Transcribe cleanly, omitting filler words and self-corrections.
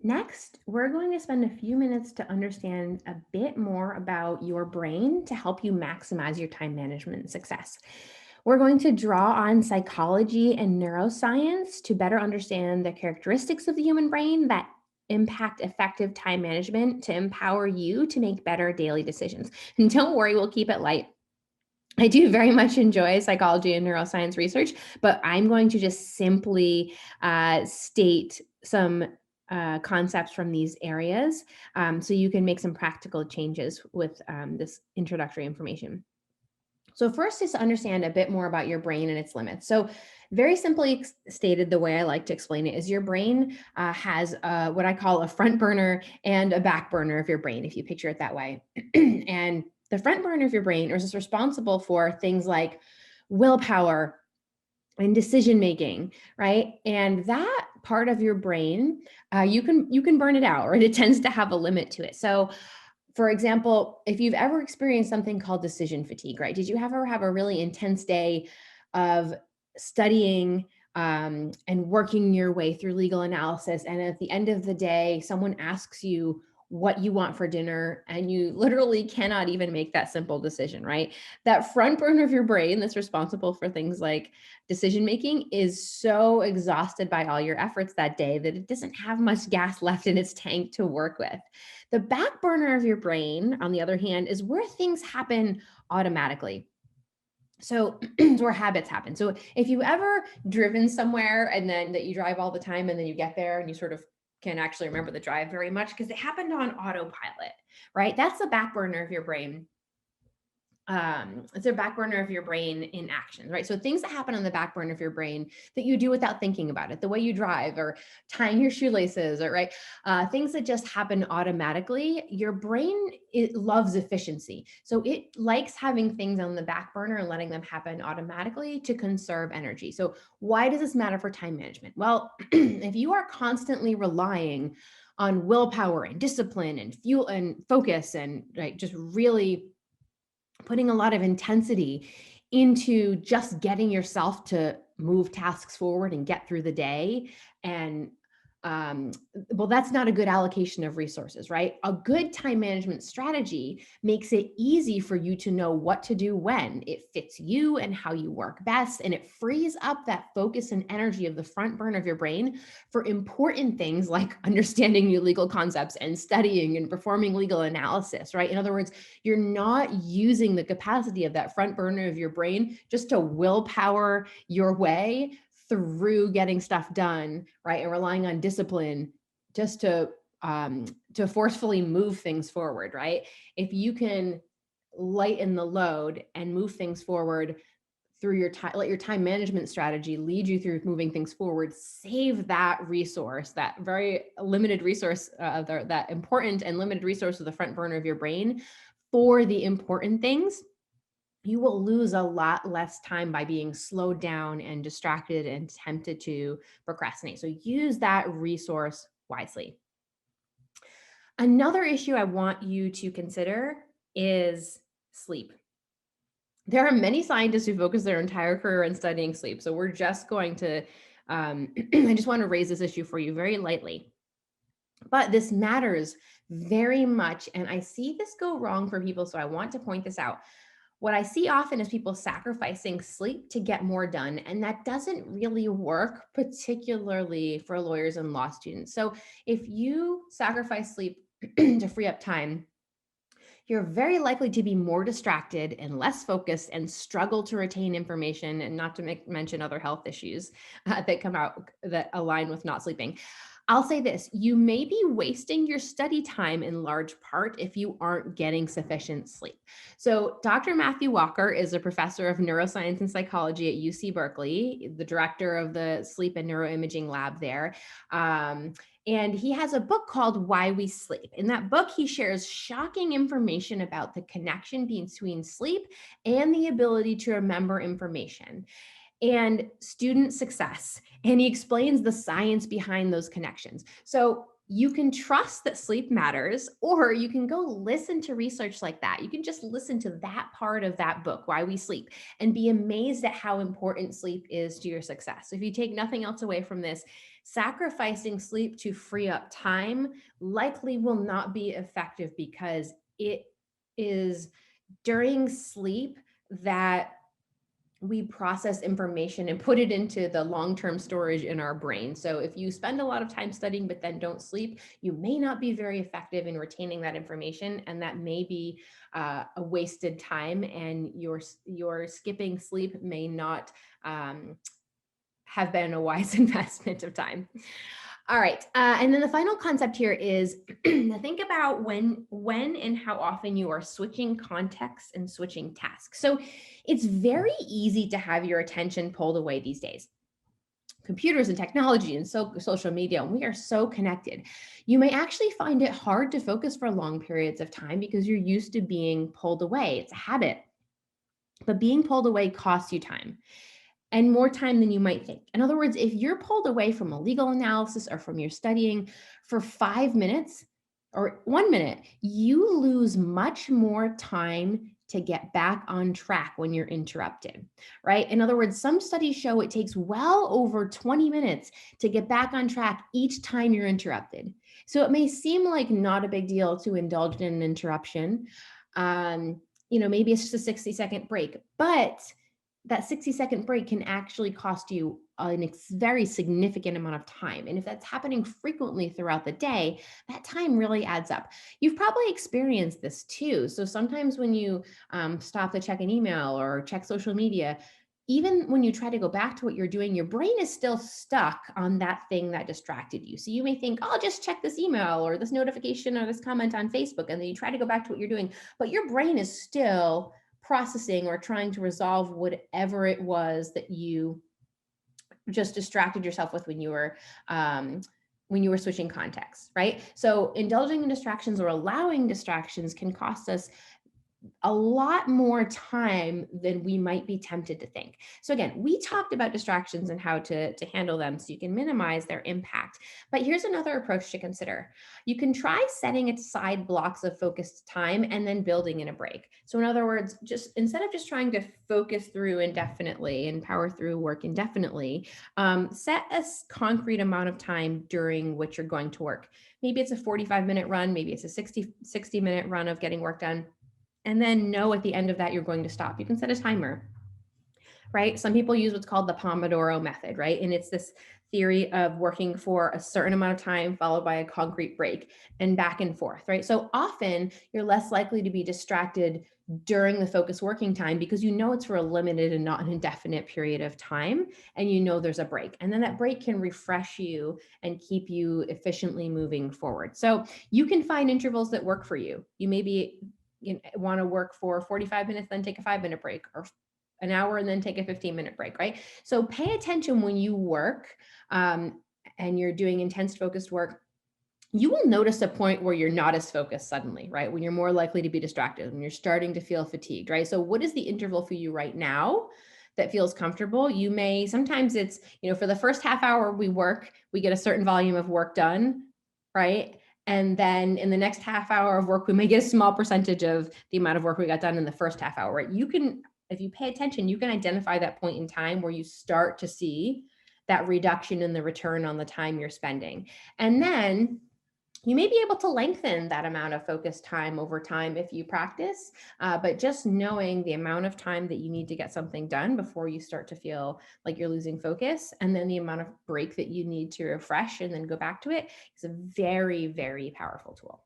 Next, we're going to spend a few minutes to understand a bit more about your brain to help you maximize your time management success. We're going to draw on psychology and neuroscience to better understand the characteristics of the human brain that impact effective time management to empower you to make better daily decisions. And don't worry, we'll keep it light. I do very much enjoy psychology and neuroscience research, but I'm going to just simply state some concepts from these areas so you can make some practical changes with this introductory information. So, first is to understand a bit more about your brain and its limits. So, very simply stated, the way I like to explain it is your brain has what I call a front burner and a back burner of your brain, if you picture it that way. And the front burner of your brain is responsible for things like willpower and decision making, right? And that part of your brain, you can burn it out, right? It tends to have a limit to it. So, for example, if you've ever experienced something called decision fatigue, right? Did you ever have a really intense day of studying and working your way through legal analysis? And at the end of the day, someone asks you what you want for dinner, and you literally cannot even make that simple decision, right? That front burner of your brain that's responsible for things like decision making is so exhausted by all your efforts that day that it doesn't have much gas left in its tank to work with. The back burner of your brain, on the other hand, is where things happen automatically. So, where habits happen. So, if you ever driven somewhere and then that you drive all the time and then you get there and you sort of can't actually remember the drive very much because it happened on autopilot, right? That's the back burner of your brain. It's a back burner of your brain in action, right? So things that happen on the back burner of your brain that you do without thinking about it, the way you drive or tying your shoelaces, or right, things that just happen automatically. Your brain, it loves efficiency, so it likes having things on the back burner and letting them happen automatically to conserve energy. So why does this matter for time management? Well, if you are constantly relying on willpower and discipline and fuel and focus and right, just really putting a lot of intensity into just getting yourself to move tasks forward and get through the day and um, well, that's not a good allocation of resources, right? A good time management strategy makes it easy for you to know what to do when it fits you and how you work best, and it frees up that focus and energy of the front burner of your brain for important things like understanding new legal concepts and studying and performing legal analysis, right? In other words, you're not using the capacity of that front burner of your brain just to willpower your way through getting stuff done, right? And relying on discipline just to forcefully move things forward, right? If you can lighten the load and move things forward through your time, let your time management strategy lead you through moving things forward, save that resource, that very limited resource, that important and limited resource of the front burner of your brain for the important things. You will lose a lot less time by being slowed down and distracted and tempted to procrastinate. So use that resource wisely. Another issue I want you to consider is sleep. There are many scientists who focus their entire career on studying sleep. So we're just going to, I just want to raise this issue for you very lightly. But this matters very much. And I see this go wrong for people. So I want to point this out. What I see often is people sacrificing sleep to get more done, and that doesn't really work, particularly for lawyers and law students. So if you sacrifice sleep to free up time, you're very likely to be more distracted and less focused and struggle to retain information, and not to mention other health issues that come out that align with not sleeping. I'll say this, you may be wasting your study time in large part if you aren't getting sufficient sleep. So, Dr. Matthew Walker is a professor of neuroscience and psychology at UC Berkeley, the director of the sleep and neuroimaging lab there. And he has a book called Why We Sleep. In that book, he shares shocking information about the connection between sleep and the ability to remember information and student success. And he explains the science behind those connections. So you can trust that sleep matters, or you can go listen to research like that. You can just listen to that part of that book, Why We Sleep, and be amazed at how important sleep is to your success. If you take nothing else away from this, Sacrificing sleep to free up time likely will not be effective because it is during sleep that we process information and put it into the long-term storage in our brain. So if you spend a lot of time studying but then don't sleep, you may not be very effective in retaining that information, and that may be a wasted time. And your skipping sleep may not have been a wise investment of time. All right, and then the final concept here is think about when and how often you are switching contexts and switching tasks. So it's very easy to have your attention pulled away these days. Computers and technology and social media, and we are so connected. You may actually find it hard to focus for long periods of time because you're used to being pulled away. It's a habit. But being pulled away costs you time, and more time than you might think. In other words, if you're pulled away from a legal analysis or from your studying for 5 minutes or 1 minute, you lose much more time to get back on track when you're interrupted, right? In other words, some studies show it takes well over 20 minutes to get back on track each time you're interrupted. So it may seem like not a big deal to indulge in an interruption. Maybe it's just a 60-second break, but that 60-second break can actually cost you a very significant amount of time. And if that's happening frequently throughout the day, that time really adds up. You've probably experienced this too. So sometimes when you stop to check an email or check social media, even when you try to go back to what you're doing, your brain is still stuck on that thing that distracted you. So you may think, oh, I'll just check this email or this notification or this comment on Facebook. And then you try to go back to what you're doing, but your brain is still processing or trying to resolve whatever it was that you just distracted yourself with when you were switching contexts, right? So indulging in distractions or allowing distractions can cost us a lot more time than we might be tempted to think. So again, we talked about distractions and how to handle them so you can minimize their impact. But here's another approach to consider. You can try setting aside blocks of focused time and then building in a break. So in other words, just instead of just trying to focus through indefinitely and power through work indefinitely, set a concrete amount of time during which you're going to work. Maybe it's a 45-minute run, maybe it's a 60-minute run of getting work done, and then know at the end of that you're going to stop. You can set a timer, right? Some people use what's called the Pomodoro Method, right? And it's this theory of working for a certain amount of time followed by a concrete break and back and forth, right? So often you're less likely to be distracted during the focus working time because you know it's for a limited and not an indefinite period of time, and you know there's a break. And then that break can refresh you and keep you efficiently moving forward. So you can find intervals that work for you. You maybe want to work for 45 minutes, then take a 5-minute break, or an hour and then take a 15-minute break, right? So pay attention when you work and you're doing intense focused work. You will notice a point where you're not as focused suddenly, right? When you're more likely to be distracted, when you're starting to feel fatigued, right? So what is the interval for you right now that feels comfortable? Sometimes it's, for the first half hour we work, we get a certain volume of work done, right? And then in the next half hour of work, we may get a small percentage of the amount of work we got done in the first half hour, right? If you pay attention, you can identify that point in time where you start to see that reduction in the return on the time you're spending. And then you may be able to lengthen that amount of focused time over time if you practice, but just knowing the amount of time that you need to get something done before you start to feel like you're losing focus, and then the amount of break that you need to refresh and then go back to it, is a very, very powerful tool.